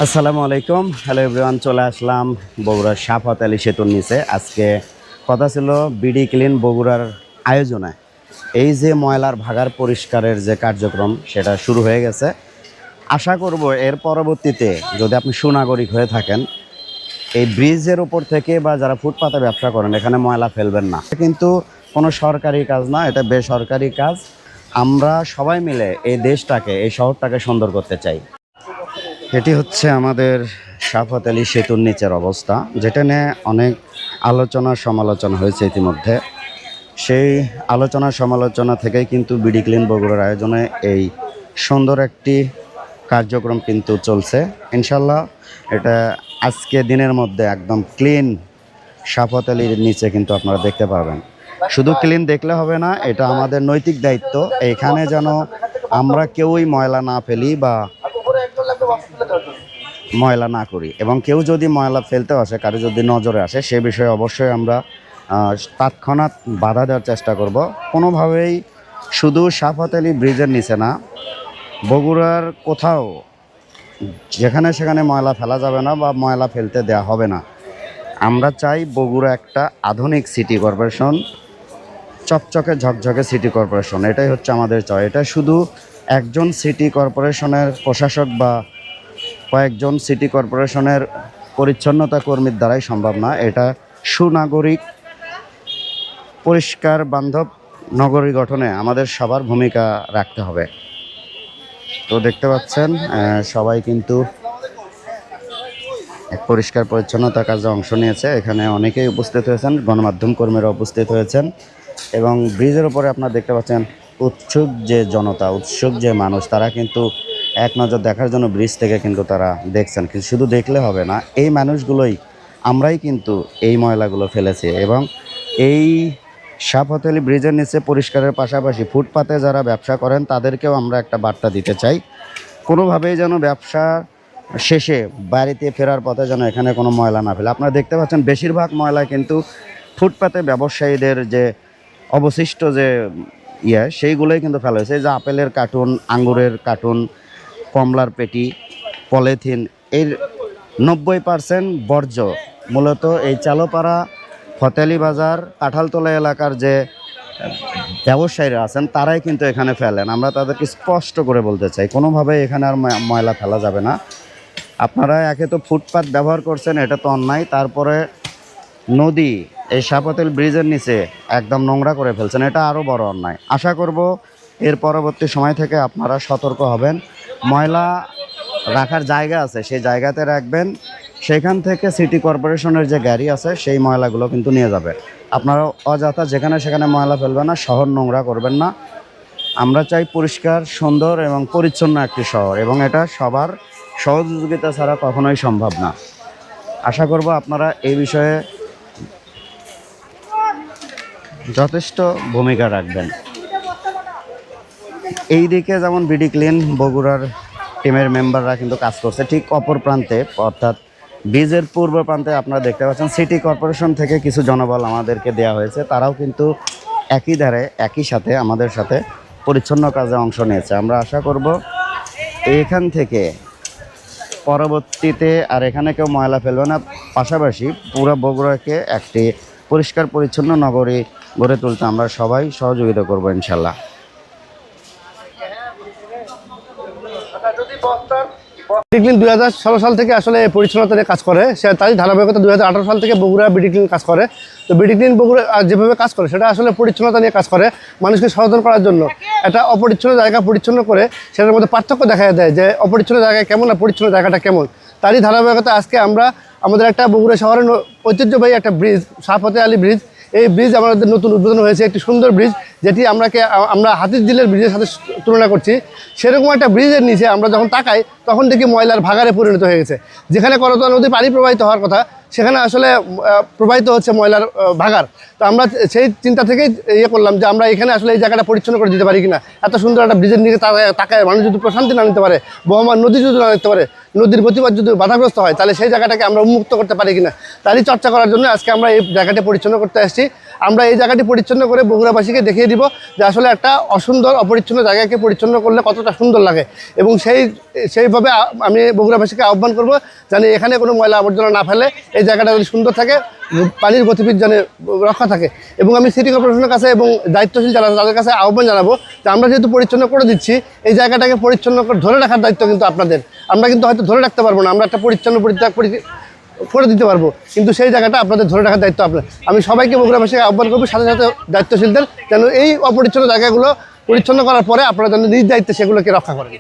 আসসালামু আলাইকুম। Hello everyone, চলে আসলাম বগুড়ার শাফত আলী সেতুর নিচে। আজকে কথা ছিল বিডি ক্লিন বগুড়ার আয়োজনে এই যে ময়লার ভাগার পরিষ্কারের যে কার্যক্রম সেটা শুরু হয়ে গেছে। আশা করব এর পরবর্তীতে যদি আপনি সুনাগরিক হয়ে থাকেন, এই ব্রিজের উপর থেকে বা যারা ফুটপাতে ব্যবসা করেন এখানে ময়লা ফেলবেন না। কিন্তু কোনো সরকারি কাজ না, এটা বেসরকারি কাজ। আমরা সবাই মিলে এই দেশটাকে, এই শহরটাকে সুন্দর করতে চাই। এটি হচ্ছে আমাদের শাফত আলী সেতুর নিচের অবস্থা, যেটা নিয়ে অনেক আলোচনা সমালোচনা হয়েছে ইতিমধ্যে। সেই আলোচনা সমালোচনা থেকেই কিন্তু বিডি ক্লিন বগুড়ার আয়োজনে এই সুন্দর একটি কার্যক্রম কিন্তু চলছে। ইনশাল্লাহ এটা আজকে দিনের মধ্যে একদম ক্লিন শাফত আলীর নিচে কিন্তু আপনারা দেখতে পারবেন। শুধু ক্লিন দেখলে হবে না, এটা আমাদের নৈতিক দায়িত্ব এখানে যেন আমরা কেউই ময়লা না ফেলি বা ময়লা না করি, এবং কেউ যদি ময়লা ফেলতে আসে, কারো যদি নজরে আসে, সে বিষয়ে অবশ্যই আমরা তৎক্ষণাৎ বাধা দেওয়ার চেষ্টা করব। কোনোভাবেই শুধু শাফত আলী ব্রিজের নিচে না, বগুড়ার কোথাও যেখানে সেখানে ময়লা ফেলা যাবে না বা ময়লা ফেলতে দেওয়া হবে না। আমরা চাই বগুড়া একটা আধুনিক সিটি কর্পোরেশন, চকচকে ঝকঝকে সিটি কর্পোরেশন। এটাই হচ্ছে আমাদের চাই। এটা শুধু একজন সিটি কর্পোরেশনের প্রশাসক বা কয়েকজন সিটি কর্পোরেশনের পরিচ্ছন্নতা কর্মীর দ্বারাই সম্ভব না। এটা সুনাগরিক, পরিষ্কার বান্ধব নগরী গঠনে আমাদের সবার ভূমিকা রাখতে হবে। তো দেখতে পাচ্ছেন সবাই কিন্তু পরিষ্কার পরিচ্ছন্নতা কাজে অংশ নিয়েছে। এখানে অনেকেই উপস্থিত হয়েছেন, গণমাধ্যম কর্মীরা উপস্থিত হয়েছেন, এবং ব্রিজের উপরে আপনারা দেখতে পাচ্ছেন উৎসুক যে জনতা, উৎসুক যে মানুষ, তারা কিন্তু এক নজর দেখার জন্য ব্রিজ থেকে কিন্তু তারা দেখছেন। কিন্তু শুধু দেখলে হবে না, এই মানুষগুলোই, আমরাই কিন্তু এই ময়লাগুলো ফেলেছি। এবং এই শাফত আলী ব্রিজের নিচে পরিষ্কারের পাশাপাশি ফুটপাতে যারা ব্যবসা করেন তাদেরকেও আমরা একটা বার্তা দিতে চাই, কোনোভাবেই যেন ব্যবসা শেষে বাড়িতে ফেরার পথে যেন এখানে কোনো ময়লা না ফেলে। আপনারা দেখতে পাচ্ছেন বেশিরভাগ ময়লা কিন্তু ফুটপাতে ব্যবসায়ীদের যে অবশিষ্ট যে সেইগুলোই কিন্তু ফেলা হয়েছে। এই যে আপেলের কার্টুন, আঙ্গুরের কার্টুন, কমলার পেটি, পলিথিন, এর 90% বর্জ্য মূলত এই চালোপাড়া, ফতেলি বাজার, কাঁঠালতলা এলাকার যে ব্যবসায়ীরা আছেন তারাই কিন্তু এখানে ফেলেন। আমরা তাদেরকে স্পষ্ট করে বলতে চাই, কোনোভাবে এখানে আর ময়লা ফেলা যাবে না। আপনারা একে তো ফুটপাত ব্যবহার করছেন, এটা তো অন্যায়। তারপরে নদী, এই শাফত আলী ব্রিজের নিচে একদম নোংরা করে ফেলছেন, এটা আরও বড় অন্যায়। আশা করব এর পরবর্তী সময় থেকে আপনারা সতর্ক হবেন। ময়লা রাখার জায়গা আছে, সেই জায়গাতে রাখবেন। সেখান থেকে সিটি কর্পোরেশনের যে গাড়ি আছে সেই ময়লাগুলো কিন্তু নিয়ে যাবে। আপনারা অযথা যেখানে সেখানে ময়লা ফেলবেন না, শহর নোংরা করবেন না। আমরা চাই পরিষ্কার, সুন্দর এবং পরিচ্ছন্ন একটি শহর, এবং এটা সবার সহযোগিতা ছাড়া কখনোই সম্ভব না। আশা করব আপনারা এই বিষয়ে যথেষ্ট ভূমিকা রাখবেন। এই দিকে যেমন বিডি ক্লিন বগুড়ার টিমের মেম্বাররা কিন্তু কাজ করছে, ঠিক অপর প্রান্তে অর্থাৎ ব্রিজের পূর্ব প্রান্তে আপনারা দেখতে পাচ্ছেন সিটি কর্পোরেশন থেকে কিছু জনবল আমাদেরকে দেওয়া হয়েছে। তারাও কিন্তু একই ধারে, একই সাথে আমাদের সাথে পরিচ্ছন্ন কাজে অংশ নিয়েছে। আমরা আশা করব এখান থেকে পরবর্তীতে আর এখানে কেউ ময়লা ফেলবে না। পাশাপাশি পুরো বগুড়াকে একটি পরিষ্কার পরিচ্ছন্ন নগরী গড়ে তুলতে আমরা সবাই সহযোগিতা করব ইনশাল্লাহ। বিডি ক্লিন 2016 সাল থেকে আসলে পরিচ্ছন্নতা নিয়ে কাজ করে, সে তারই ধারাবাহিকতা 2018 সাল থেকে বগুড়া বিডি ক্লিন কাজ করে। তো বিডি ক্লিন বগুড়া যেভাবে কাজ করে সেটা আসলে পরিচ্ছন্নতা নিয়ে কাজ করে, মানুষকে সচেতন করার জন্য। একটা অপরিচ্ছন্ন জায়গা পরিচ্ছন্ন করে সেটার মধ্যে পার্থক্য দেখা দেয় যে অপরিচ্ছন্ন জায়গায় কেমন আর পরিচ্ছন্ন জায়গাটা কেমন। তারই ধারাবাহিকতা আজকে আমরা আমাদের একটা বগুড়া শহরের ঐতিহ্যবাহী একটা ব্রিজ, শাফত আলী ব্রিজ, এই ব্রিজ আমাদের নতুন উদ্বোধন হয়েছে। একটি সুন্দর ব্রিজ, যেটি আমরা হাতিরঝিলের ব্রিজের সাথে তুলনা করছি। সেরকম একটা ব্রিজের নিচে আমরা যখন তাকাই তখন দেখি ময়লার ভাগারে পরিণত হয়ে গেছে। যেখানে করতোয়া নদী পানি প্রবাহিত হওয়ার কথা সেখানে আসলে প্রবাহিত হচ্ছে ময়লার ভাগার। তো আমরা সেই চিন্তা থেকেই করলাম যে আমরা এখানে আসলে এই জায়গাটা পরিচ্ছন্ন করে দিতে পারি কিনা। এত সুন্দর একটা ব্রিজের নিচে তাকায় মানুষ যদি প্রশান্তি না নিতে পারে, বহমান নদী যদি না নিতে পারে, নদীর গতিপথ যদি বাধাগ্রস্ত হয়, তাহলে সেই জায়গাটাকে আমরা উন্মুক্ত করতে পারি কিনা, তারই চর্চা করার জন্য আজকে আমরা এই জায়গাটা পরিচ্ছন্ন করতে আসছি। আমরা এই জায়গাটি পরিচ্ছন্ন করে বগুড়াবাসীকে দেখিয়ে দিব যে আসলে একটা অসুন্দর অপরিচ্ছন্ন জায়গাকে পরিচ্ছন্ন করলে কতটা সুন্দর লাগে। এবং সেইভাবে আমি বগুড়াবাসীকে আহ্বান করব যেন এখানে কোনো ময়লা আবর্জনা না ফেলে, এই জায়গাটা যদি সুন্দর থাকে, পানির গতিবিধি যেন রক্ষা থাকে। এবং আমি সিটি কর্পোরেশনের কাছে এবং দায়িত্বশীল যারা তাদের কাছে আহ্বান জানাবো যে আমরা যেহেতু পরিচ্ছন্ন করে দিচ্ছি, এই জায়গাটাকে পরিচ্ছন্ন করে ধরে রাখার দায়িত্ব কিন্তু আপনাদের। আমরা কিন্তু হয়তো ধরে রাখতে পারবো না, আমরা একটা পরিচ্ছন্ন পরিত্যাগ করে দিতে পারবো, কিন্তু সেই জায়গাটা আপনাদের ধরে রাখার দায়িত্ব আপনার। আমি সবাইকে বগুড়াবাসীকে আহ্বান করবো, সাথে সাথে দায়িত্বশীলদের যেন এই অপরিচ্ছন্ন জায়গাগুলো পরিচ্ছন্ন করার পরে আপনারা যেন নিজ দায়িত্বে সেগুলোকে রক্ষা করেন।